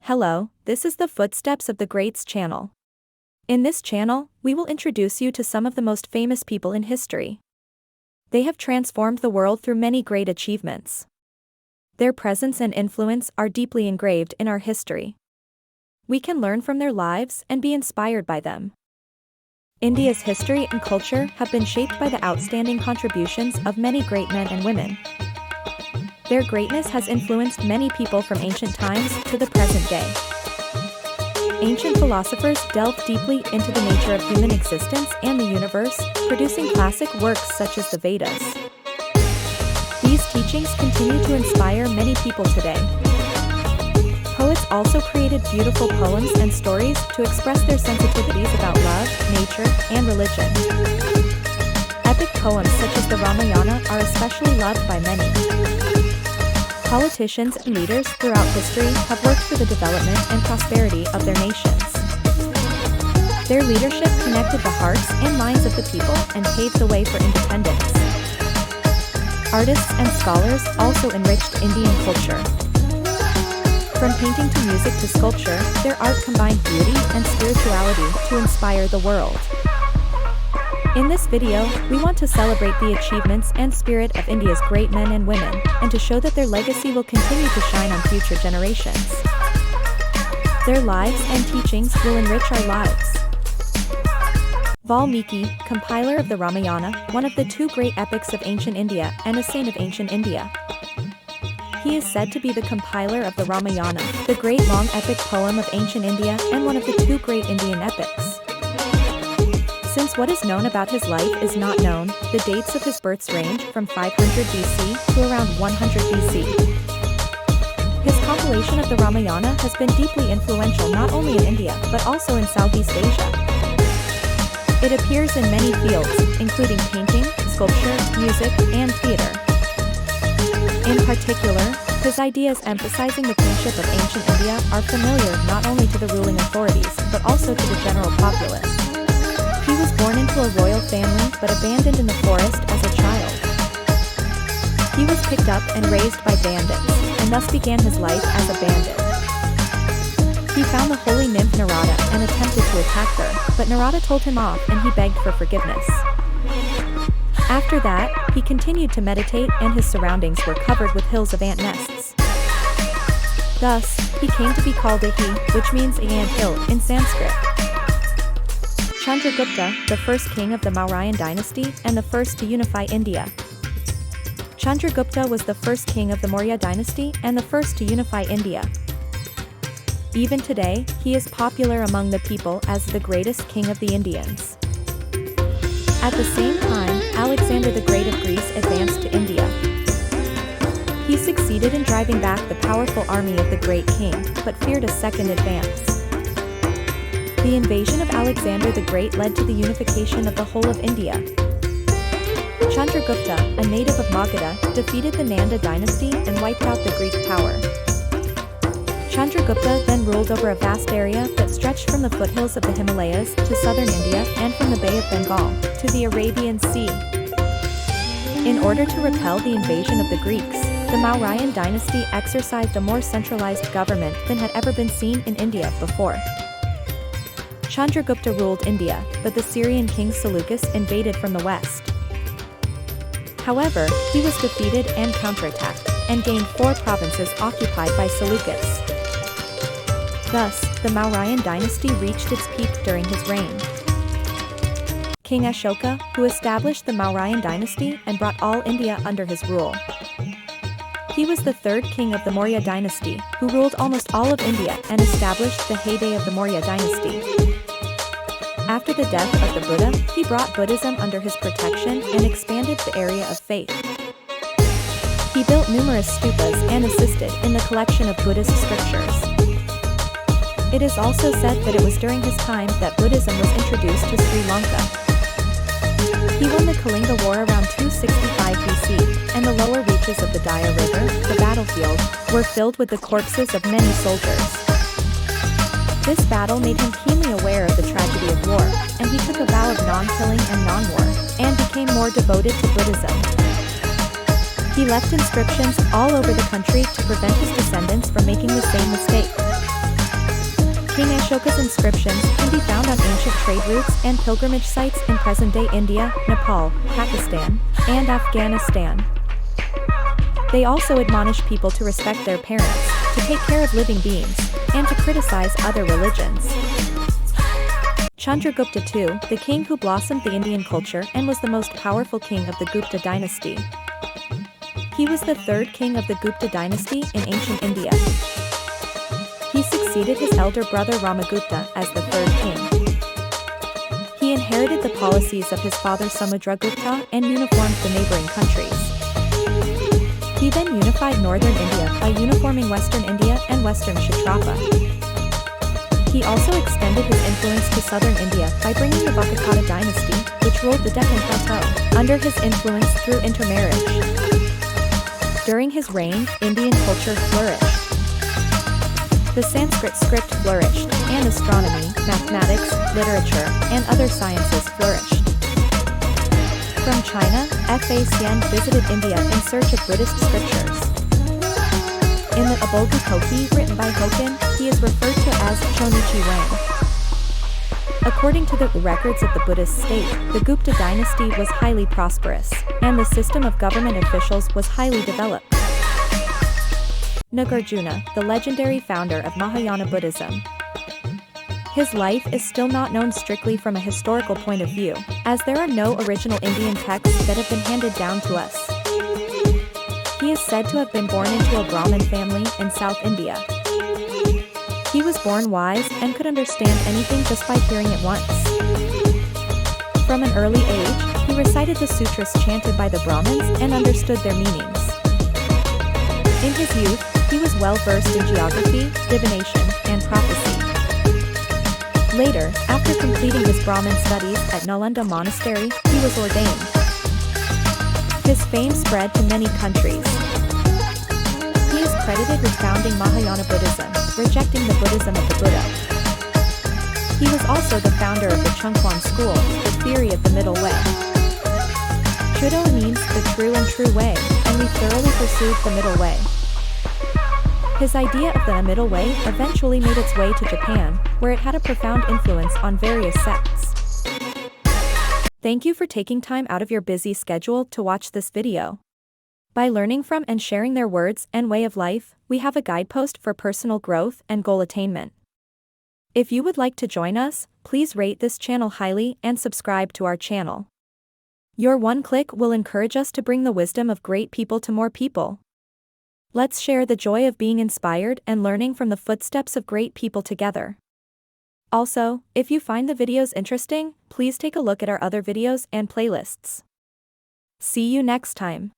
Hello, this is the Footsteps of the Greats channel. In this channel, we will introduce you to some of the most famous people in history. They have transformed the world through many great achievements. Their presence and influence are deeply engraved in our history. We can learn from their lives and be inspired by them. India's history and culture have been shaped by the outstanding contributions of many great men and women. Their greatness has influenced many people from ancient times to the present day. Ancient philosophers delved deeply into the nature of human existence and the universe, producing classic works such as the Vedas. These teachings continue to inspire many people today. Poets also created beautiful poems and stories to express their sensitivities about love, nature, and religion. Epic poems such as the Ramayana are especially loved by many. Politicians and leaders throughout history have worked for the development and prosperity of their nations. Their leadership connected the hearts and minds of the people and paved the way for independence. Artists and scholars also enriched Indian culture. From painting to music to sculpture, their art combined beauty and spirituality to inspire the world. In this video, we want to celebrate the achievements and spirit of India's great men and women, and to show that their legacy will continue to shine on future generations. Their lives and teachings will enrich our lives. Valmiki, compiler of the Ramayana, one of the two great epics of ancient India and a saint of ancient India. He is said to be the compiler of the Ramayana, the great long epic poem of ancient India and one of the two great Indian epics. Since what is known about his life is not known, the dates of his births range from 500 BC to around 100 BC. His compilation of the Ramayana has been deeply influential not only in India but also in Southeast Asia. It appears in many fields, including painting, sculpture, music, and theater. In particular, his ideas emphasizing the kingship of ancient India are familiar not only to the ruling authorities but also to the general populace. He was born into a royal family but abandoned in the forest as a child. He was picked up and raised by bandits, and thus began his life as a bandit. He found the holy nymph Narada and attempted to attack her, but Narada told him off and he begged for forgiveness. After that, he continued to meditate and his surroundings were covered with hills of ant nests. Thus, he came to be called a he, which means a ant hill in Sanskrit. Chandragupta, the first king of the Mauryan dynasty and the first to unify India. Chandragupta was the first king of the Maurya dynasty and the first to unify India. Even today, he is popular among the people as the greatest king of the Indians. At the same time, Alexander the Great of Greece advanced to India. He succeeded in driving back the powerful army of the great king, but feared a second advance. The invasion of Alexander the Great led to the unification of the whole of India. Chandragupta, a native of Magadha, defeated the Nanda dynasty and wiped out the Greek power. Chandragupta then ruled over a vast area that stretched from the foothills of the Himalayas to southern India and from the Bay of Bengal to the Arabian Sea. In order to repel the invasion of the Greeks, the Mauryan dynasty exercised a more centralized government than had ever been seen in India before. Chandragupta ruled India, but the Syrian king Seleucus invaded from the west. However, he was defeated and counterattacked, and gained 4 provinces occupied by Seleucus. Thus, the Mauryan dynasty reached its peak during his reign. King Ashoka, who established the Mauryan dynasty and brought all India under his rule. He was the third king of the Maurya dynasty, who ruled almost all of India and established the heyday of the Maurya dynasty. After the death of the Buddha, he brought Buddhism under his protection and expanded the area of faith. He built numerous stupas and assisted in the collection of Buddhist scriptures. It is also said that it was during his time that Buddhism was introduced to Sri Lanka. He won the Kalinga War around 265 BC, and the lower reaches of the Daya River, the battlefield, were filled with the corpses of many soldiers. This battle made him keenly aware of the tragedy of war, and he took a vow of non-killing and non-war, and became more devoted to Buddhism. He left inscriptions all over the country to prevent his descendants from making the same mistake. Ashoka's inscriptions can be found on ancient trade routes and pilgrimage sites in present-day India, Nepal, Pakistan, and Afghanistan. They also admonish people to respect their parents, to take care of living beings, and to criticize other religions. Chandragupta II, the king who blossomed the Indian culture and was the most powerful king of the Gupta dynasty. He was the third king of the Gupta dynasty in ancient India. He succeeded his elder brother Ramagupta as the third king. He inherited the policies of his father Samudragupta and uniformed the neighboring countries. He then unified northern India by uniforming western India and western Kshatrapa. He also extended his influence to southern India by bringing the Vakakata dynasty, which ruled the Deccan Plateau, under his influence through intermarriage. During his reign, Indian culture flourished. The Sanskrit script flourished, and astronomy, mathematics, literature, and other sciences flourished. From China, F.A. Hsien visited India in search of Buddhist scriptures. In the Abulgi Koki written by Hokin, he is referred to as Chonichi Wang. According to the records of the Buddhist state, the Gupta dynasty was highly prosperous, and the system of government officials was highly developed. Nagarjuna, the legendary founder of Mahayana Buddhism. His life is still not known strictly from a historical point of view, as there are no original Indian texts that have been handed down to us. He is said to have been born into a Brahmin family in South India. He was born wise and could understand anything just by hearing it once. From an early age, he recited the sutras chanted by the Brahmins and understood their meanings. In his youth, he was well versed in geography, divination, and prophecy. Later, after completing his Brahmin studies at Nalanda Monastery, he was ordained. His fame spread to many countries. He is credited with founding Mahayana Buddhism, rejecting the Buddhism of the Buddha. He was also the founder of the Chungkwon school, the theory of the middle way. Chudo means the true and true way, and we thoroughly pursued the middle way. His idea of the middle way eventually made its way to Japan, where it had a profound influence on various sects. Thank you for taking time out of your busy schedule to watch this video. By learning from and sharing their words and way of life, we have a guidepost for personal growth and goal attainment. If you would like to join us, please rate this channel highly and subscribe to our channel. Your one click will encourage us to bring the wisdom of great people to more people. Let's share the joy of being inspired and learning from the footsteps of great people together. Also, if you find the videos interesting, please take a look at our other videos and playlists. See you next time.